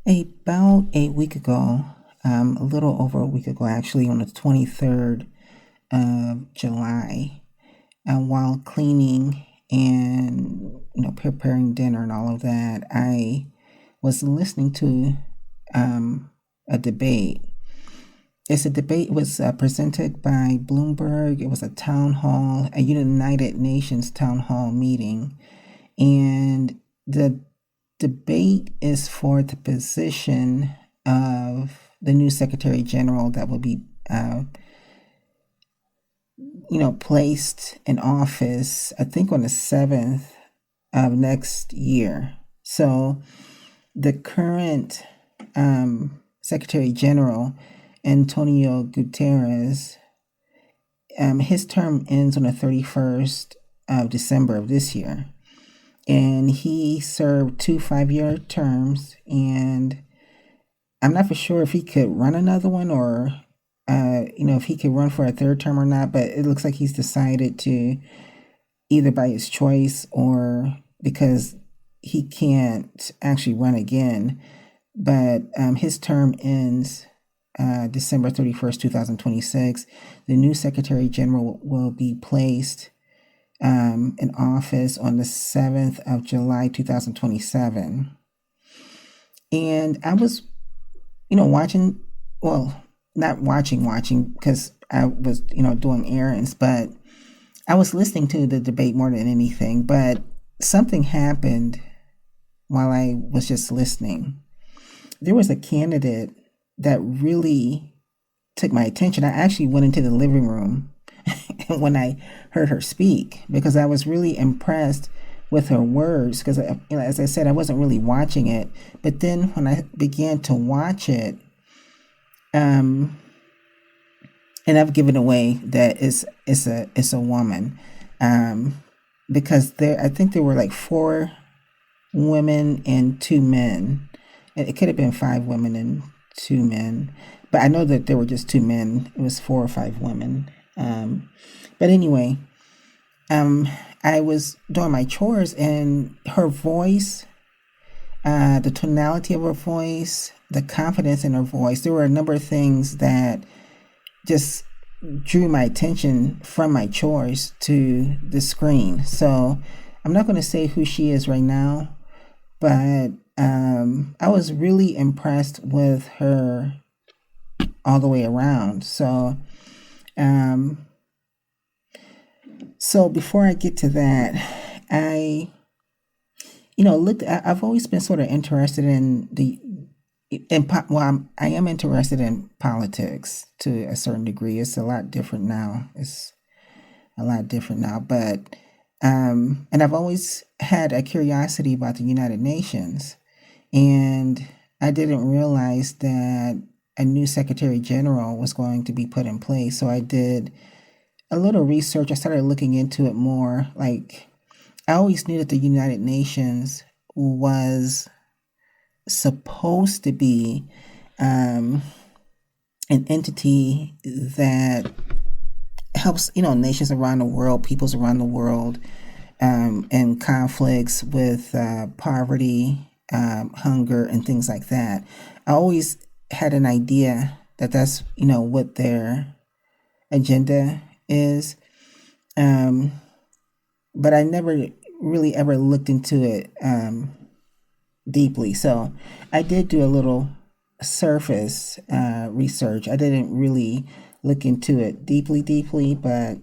About a week ago, a little over a week ago, actually, on the 23rd of July, while cleaning and preparing dinner and all of that, I was listening to a debate. It's a debate. It was presented by Bloomberg. It was a town hall, a United Nations town hall meeting, and the debate is for the position of the new Secretary General that will be, placed in office, I think on the 7th of next year. So the current Secretary General, Antonio Guterres, his term ends on the 31st of December of this year. And he served 2 5-year terms, and I'm not for sure if he could run another one or, if he could run for a third term or not, but it looks like he's decided to, either by his choice or because he can't actually run again. But his term ends December 31st, 2026. The new Secretary General will be placed in office on the 7th of July, 2027. And I was, watching, well, not watching because I was, doing errands, but I was listening to the debate more than anything. But something happened while I was just listening. There was a candidate that really took my attention. I actually went into the living room when I heard her speak because I was really impressed with her words because, as I said, I wasn't really watching it. But then when I began to watch it, and I've given away that it's a woman, because I think there were like 4 women and 2 men. It could have been 5 women and 2 men, but I know that there were just 2 men. It was 4 or 5 women. But anyway, I was doing my chores, and her voice, the tonality of her voice, the confidence in her voice, there were a number of things that just drew my attention from my chores to the screen. So I'm not going to say who she is right now, but I was really impressed with her all the way around. So before I get to that, I, I've always been sort of interested in I am interested in politics to a certain degree. It's a lot different now. It's a lot different now, but, and I've always had a curiosity about the United Nations, and I didn't realize that a new Secretary General was going to be put in place. So I did a little research. I started looking into it more. Like, I always knew that the United Nations was supposed to be an entity that helps, nations around the world, peoples around the world, in conflicts with poverty, hunger, and things like that. I always had an idea that that's, what their agenda is. But I never really ever looked into it deeply. So I did do a little surface research. I didn't really look into it deeply, but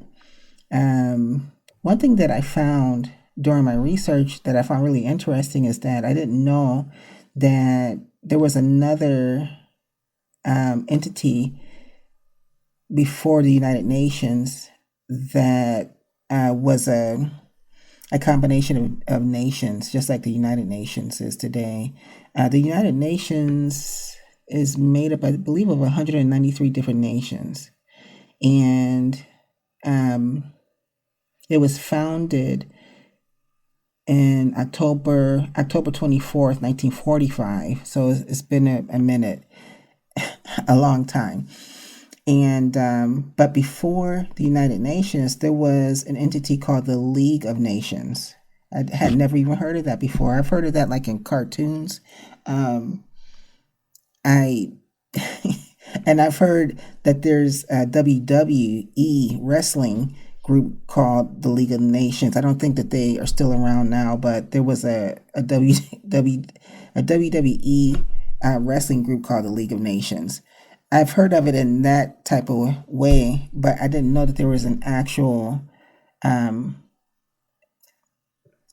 one thing that I found during my research that I found really interesting is that I didn't know that there was another entity before the United Nations that was a combination of nations, just like the United Nations is today. The United Nations is made up, I believe, of 193 different nations. And it was founded in October 24th, 1945. So it's been a minute, a long time. And but before the United Nations, there was an entity called the League of Nations. I had never even heard of that before. I've heard of that like in cartoons, I and I've heard that there's a WWE wrestling group called the League of Nations. I don't think that they are still around now, but there was a WWE wrestling group called the League of Nations. I've heard of it in that type of way, but I didn't know that there was an actual um,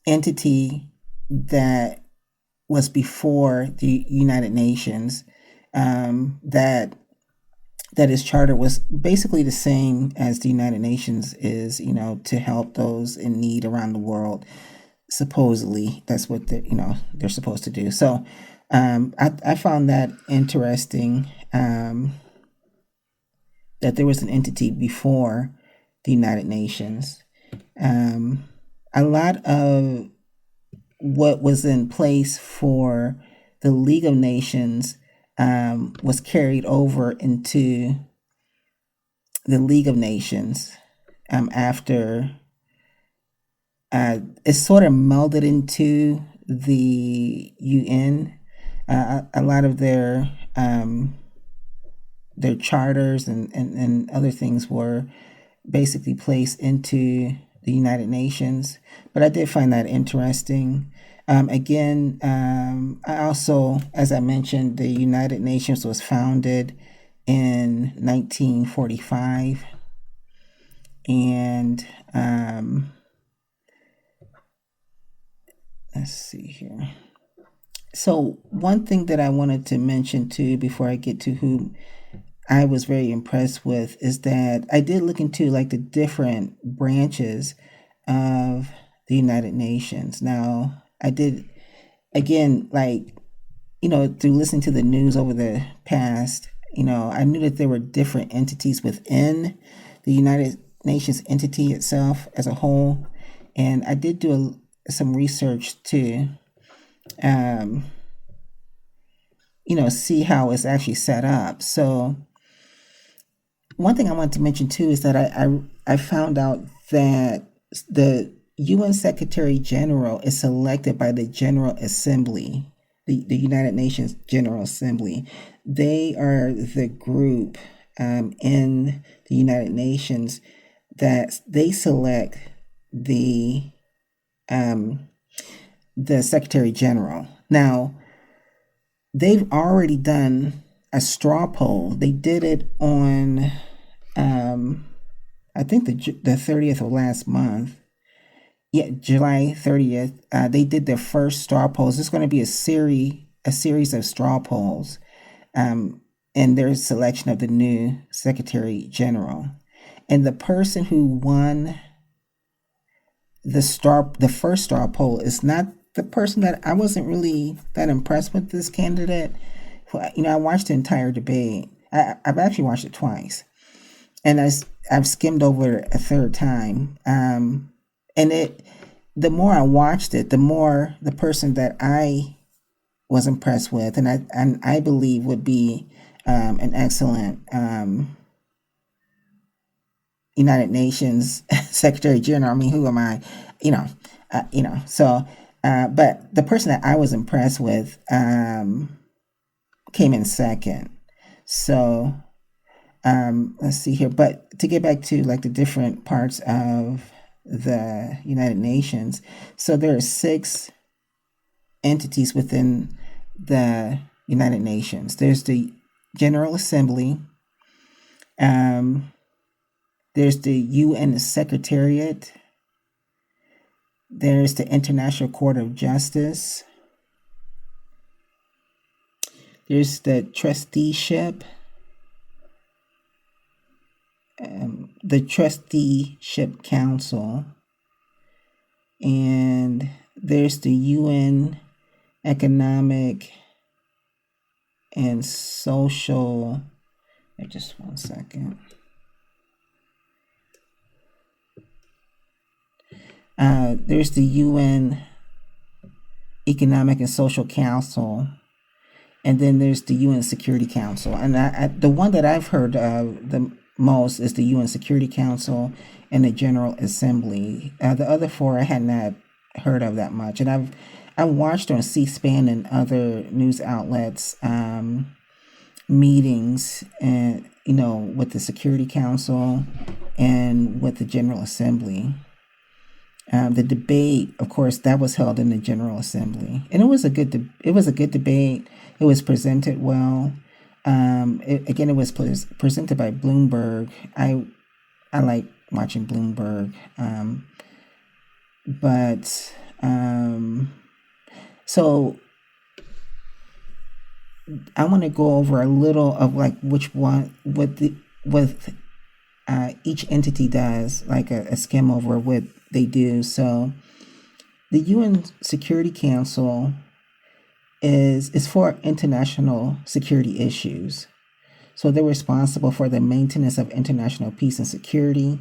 entity that was before the United Nations, that its charter was basically the same as the United Nations is, to help those in need around the world. Supposedly, that's what they're supposed to do. So, I found that interesting, that there was an entity before the United Nations. A lot of what was in place for the League of Nations was carried over into the League of Nations after it sort of melded into the UN. A lot of their charters and other things were basically placed into the United Nations. But I did find that interesting. Again, I also, as I mentioned, the United Nations was founded in 1945. And let's see here. So, one thing that I wanted to mention too before I get to who I was very impressed with is that I did look into like the different branches of the United Nations. Now, I did again, like, through listening to the news over the past, I knew that there were different entities within the United Nations entity itself as a whole. And I did do some research to, see how it's actually set up. So, one thing I want to mention too is that I found out that the UN Secretary General is selected by the General Assembly, the United Nations General Assembly. They are the group in the United Nations that they select the Secretary General. Now, they've already done a straw poll. They did it on, I think the 30th of last month. Yeah, July 30th. They did their first straw polls. It's going to be a series of straw polls, in their selection of the new Secretary General. And the person who won the first straw poll is not the person that I wasn't really that impressed with this candidate. I watched the entire debate. I've actually watched it twice, and I've skimmed over it a third time. And the more I watched it, the more the person that I was impressed with, and I believe would be an excellent United Nations Secretary General. I mean, who am I? So, but the person that I was impressed with came in second. So, let's see here. But to get back to like the different parts of the United Nations, so there are 6 entities within the United Nations. There's the General Assembly. There's the UN Secretariat. There's the International Court of Justice. There's the trusteeship. The Trusteeship Council. And there's the UN Economic and Social. Just one second. There's the UN Economic and Social Council, and then there's the UN Security Council. And the one that I've heard of the most is the UN Security Council and the General Assembly. The other 4 I had not heard of that much, and I watched on C-SPAN and other news outlets meetings and with the Security Council and with the General Assembly. The debate, of course, that was held in the General Assembly, and it was a good debate. It was presented well. It was presented by Bloomberg. I like watching Bloomberg, but so I want to go over a little of like which one what each entity does, like a skim over what they do. So the UN Security Council is for international security issues. So they're responsible for the maintenance of international peace and security.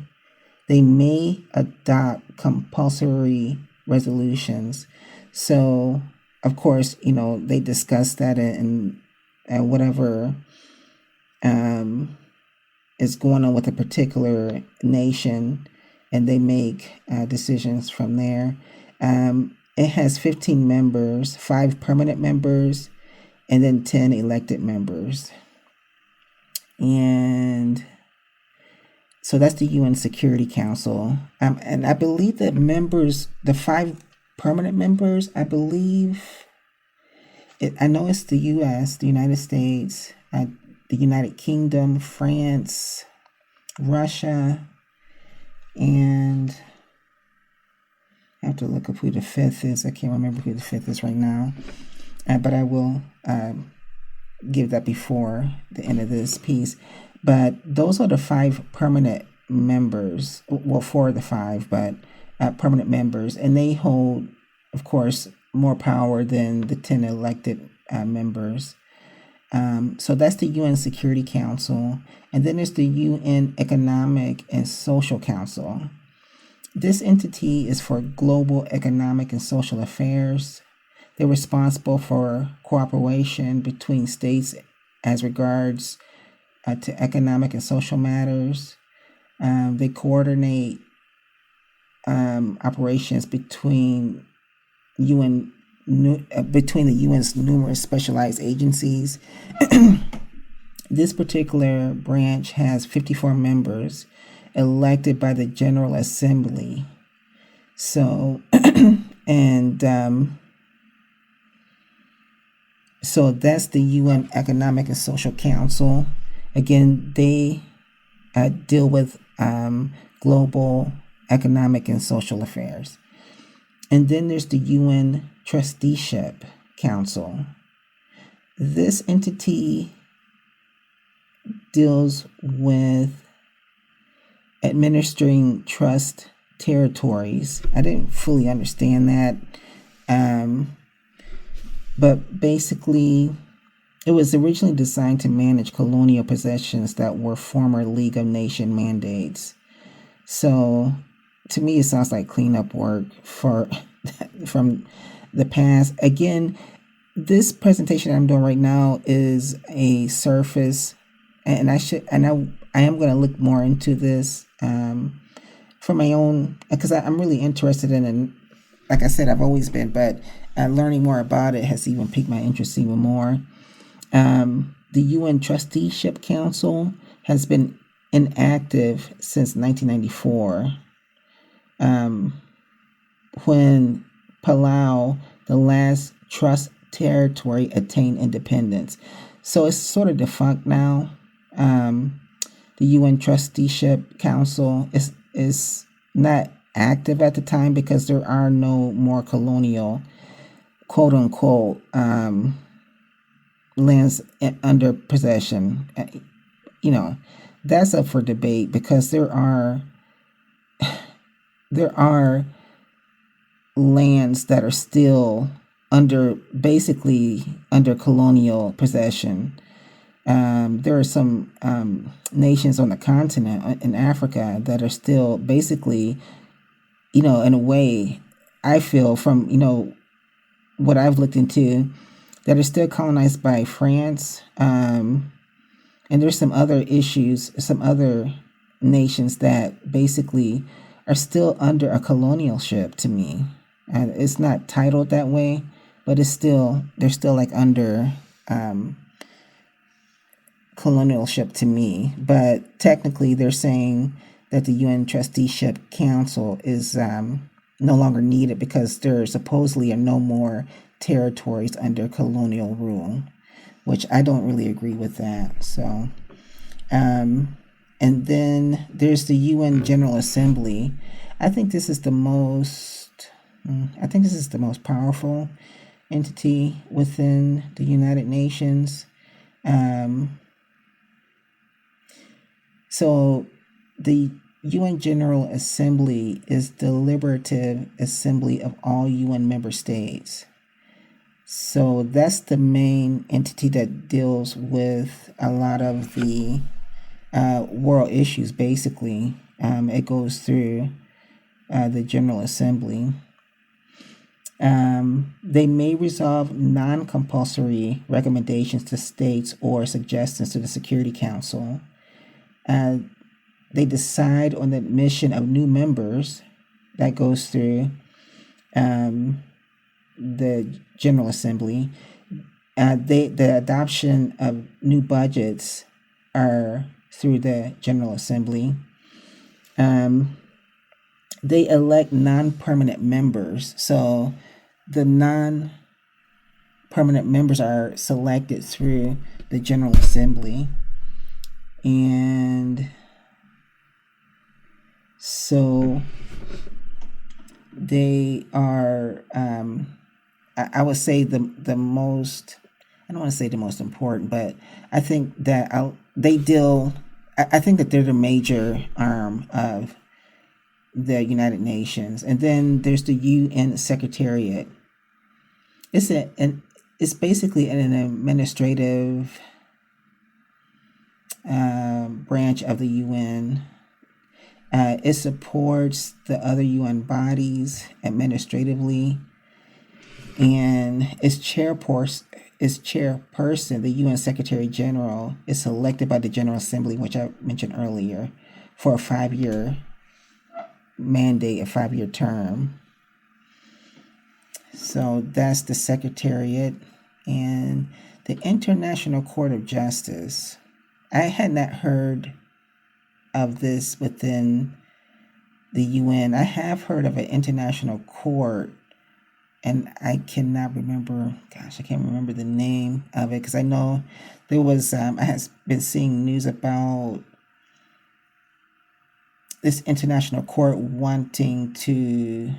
They may adopt compulsory resolutions. So, of course, they discuss that in whatever is going on with a particular nation, and they make decisions from there. It has 15 members, 5 permanent members, and then 10 elected members. And so that's the UN Security Council. And I believe that the 5 permanent members, I know it's the US, the United States, the United Kingdom, France, Russia, and I have to look up who the 5th is. I can't remember who the 5th is right now, but I will give that before the end of this piece. But those are the 5 permanent members. Well, 4 of the 5, but permanent members, and they hold, of course, more power than the 10 elected members. So that's the UN Security Council. And then there's the UN Economic and Social Council. This entity is for global economic and social affairs. They're responsible for cooperation between states as regards to economic and social matters. They coordinate operations between the UN's numerous specialized agencies. This particular branch has 54 members elected by the General Assembly. So, and so that's the UN Economic and Social Council. Again, they deal with global economic and social affairs. And then there's the UN Trusteeship Council. This entity deals with administering trust territories. I didn't fully understand that. But basically, it was originally designed to manage colonial possessions that were former League of Nations mandates. So, to me, it sounds like cleanup work from the past. Again, this presentation I'm doing right now is a surface, and I am going to look more into this for my own, because I'm really interested in it. Like I said, I've always been, but learning more about it has even piqued my interest even more. The UN Trusteeship Council has been inactive since 1994, when Palau, the last trust territory, attained independence. So it's sort of defunct now. The UN Trusteeship Council is not active at the time because there are no more colonial, quote unquote, lands under possession. That's up for debate because there are lands that are still basically under colonial possession. There are some nations on the continent in Africa that are still basically, in a way, I feel from, what I've looked into, that are still colonized by France. And there's some other issues, some other nations that basically are still under a colonialship to me. And it's not titled that way, but they're still like under colonialship to me, but technically they're saying that the UN Trusteeship Council is no longer needed because there supposedly are no more territories under colonial rule, which I don't really agree with that. So, and then there's the UN General Assembly. I think this is the most. I think this is the most powerful entity within the United Nations. So the UN General Assembly is the deliberative assembly of all UN member states. So that's the main entity that deals with a lot of the world issues, basically. It goes through the General Assembly. They may resolve non-compulsory recommendations to states or suggestions to the Security Council. They decide on the admission of new members. That goes through the General Assembly. The adoption of new budgets are through the General Assembly. They elect non-permanent members. So the non-permanent members are selected through the General Assembly. And so they are, I would say the most, I don't want to say the most important, but I think that they deal, I think that they're the major arm of the United Nations. And then there's the UN Secretariat. It's basically an administrative branch of the UN. It supports the other UN bodies administratively, and its chairperson, the UN Secretary General, is selected by the General Assembly, which I mentioned earlier, for a 5-year mandate, a 5-year term. So that's the Secretariat. And the International Court of Justice. I had not heard of this within the UN. I have heard of an international court, and I cannot remember, I can't remember the name of it, because I know there was, I have been seeing news about this international court wanting to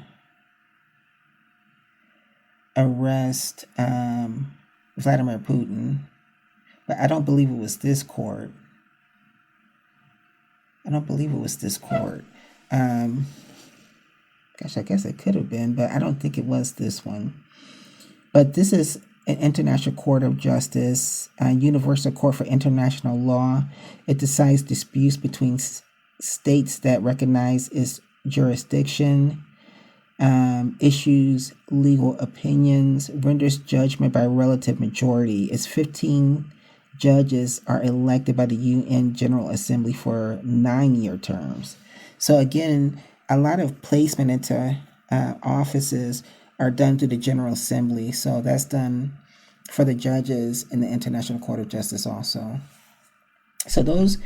arrest Vladimir Putin, but I don't believe it was this court. I guess it could have been, but I don't think it was this one. But this is an International Court of Justice, a universal court for international law. It decides disputes between states that recognize its jurisdiction, issues legal opinions, renders judgment by relative majority. Its 15 judges are elected by the UN General Assembly for 9-year terms. So again, a lot of placement into offices are done through the General Assembly. So that's done for the judges in the International Court of Justice also. So those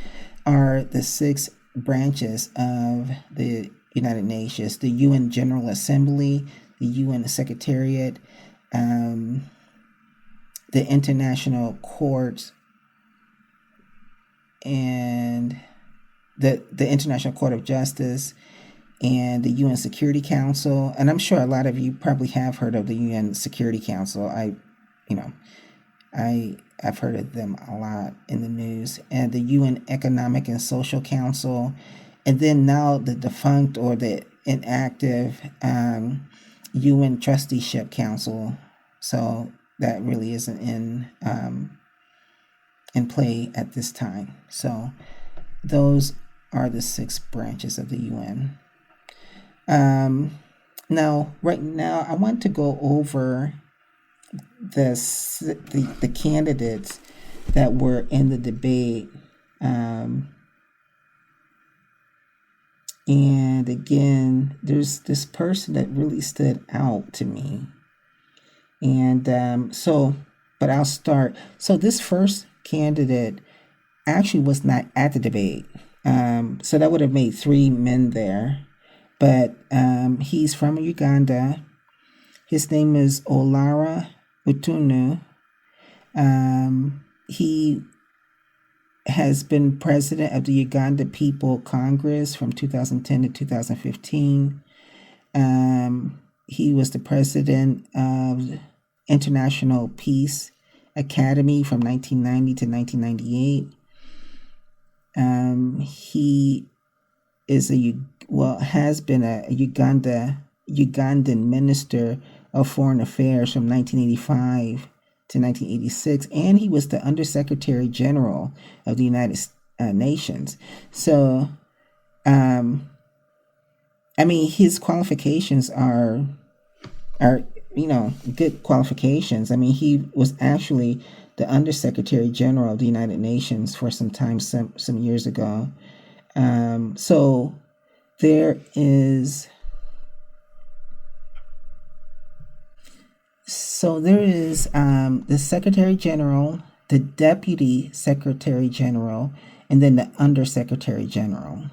are the 6 branches of the United Nations: the UN General Assembly, the UN Secretariat, the International Courts, and the International Court of Justice, and the UN Security Council. And I'm sure a lot of you probably have heard of the UN Security Council. I've heard of them a lot in the news. And the UN Economic and Social Council, and then now the defunct or the inactive UN Trusteeship Council. So that really isn't in play at this time. So those are the 6 branches of the UN. Now, right now, I want to go over the candidates that were in the debate. And again, there's this person that really stood out to me. And but I'll start. So this first candidate actually was not at the debate. So that would have made 3 men there. But he's from Uganda. His name is Olara Utunu. He has been president of the Uganda People Congress from 2010 to 2015. He was the president of International Peace Academy from 1990 to 1998. He is has been a Ugandan minister of foreign affairs from 1985 to 1986, and he was the Undersecretary General of the United Nations. So, his qualifications are good qualifications. He was actually the Undersecretary General of the United Nations for some time, some years ago. So there is the Secretary General, the Deputy Secretary General, and then the Undersecretary General.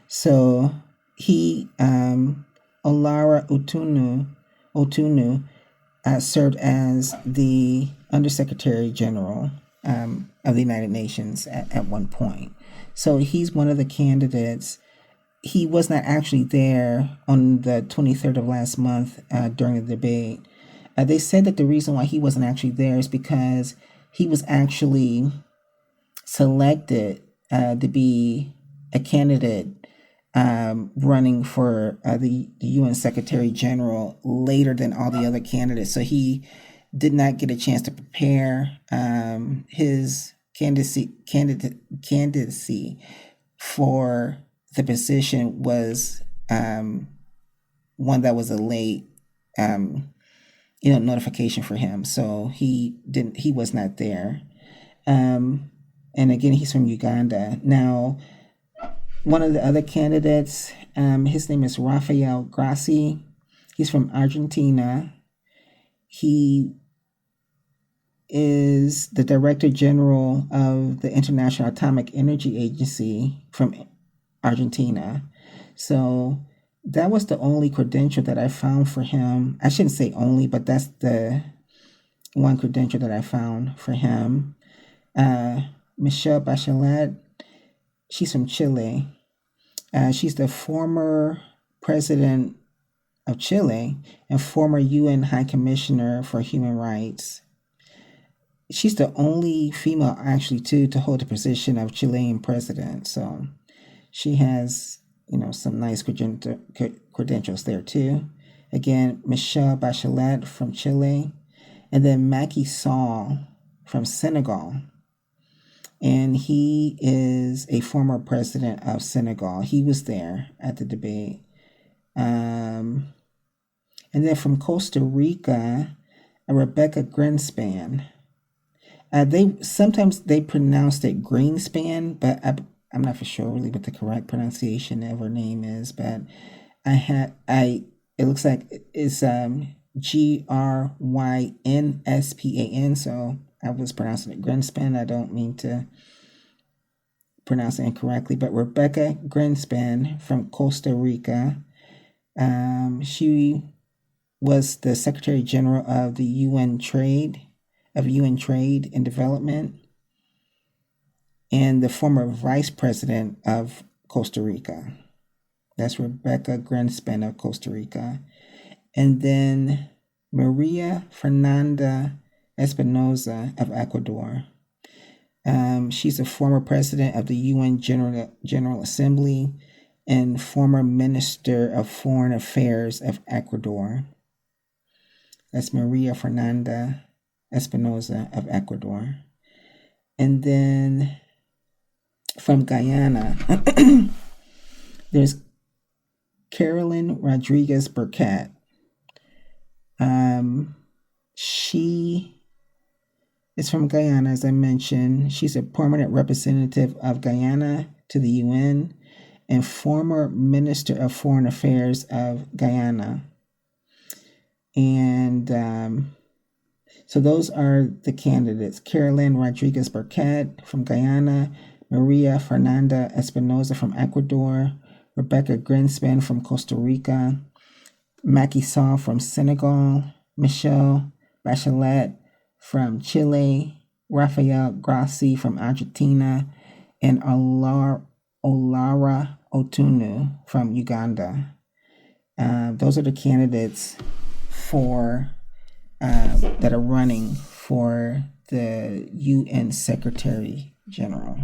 So he, Olara Otunu, served as the Undersecretary General of the United Nations at one point. So he's one of the candidates. He was not actually there on the 23rd of last month during the debate. They said that the reason why he wasn't actually there is because he was actually selected to be a candidate running for the UN Secretary General later than all the other candidates. So he did not get a chance to prepare. His candidacy for the position was one that was a late notification for him. So he was not there. And again, he's from Uganda. Now, one of the other candidates, his name is Rafael Grassi. He's from Argentina. He is the Director General of the International Atomic Energy Agency from Argentina. So that was the only credential that I found for him. I shouldn't say only, but that's the one credential that I found for him. Michelle Bachelet, she's from Chile. She's the former president of Chile and former UN High Commissioner for Human Rights. She's the only female, actually, to hold the position of Chilean president. So she has, some nice credentials there, too. Again, Michelle Bachelet from Chile. And then Macky Sall from Senegal. And he is a former president of Senegal. He was there at the debate. And then from Costa Rica, Rebecca Greenspan. Sometimes they pronounced it Greenspan, but I'm not for sure really what the correct pronunciation of her name is. But it looks like it's Grynspan. So I was pronouncing it Greenspan. I don't mean to pronounce it incorrectly, but Rebecca Greenspan from Costa Rica. She was the Secretary General of the UN Trade and Development, and the former Vice President of Costa Rica. That's Rebecca Greenspan of Costa Rica. And then Maria Fernanda Espinosa of Ecuador. She's a former president of the UN General Assembly and former Minister of Foreign Affairs of Ecuador. That's Maria Fernanda Espinosa of Ecuador. And then from Guyana, there's Carolyn Rodriguez Burkett. She is from Guyana, as I mentioned. She's a permanent representative of Guyana to the UN and former Minister of Foreign Affairs of Guyana. And so those are the candidates. Carolyn Rodriguez Burkett from Guyana, Maria Fernanda Espinoza from Ecuador, Rebecca Grinspan from Costa Rica, Macky Sall from Senegal, Michelle Bachelet from Chile, Rafael Grassi from Argentina, and Olara Otunu from Uganda. Those are the candidates for that are running for the UN Secretary General.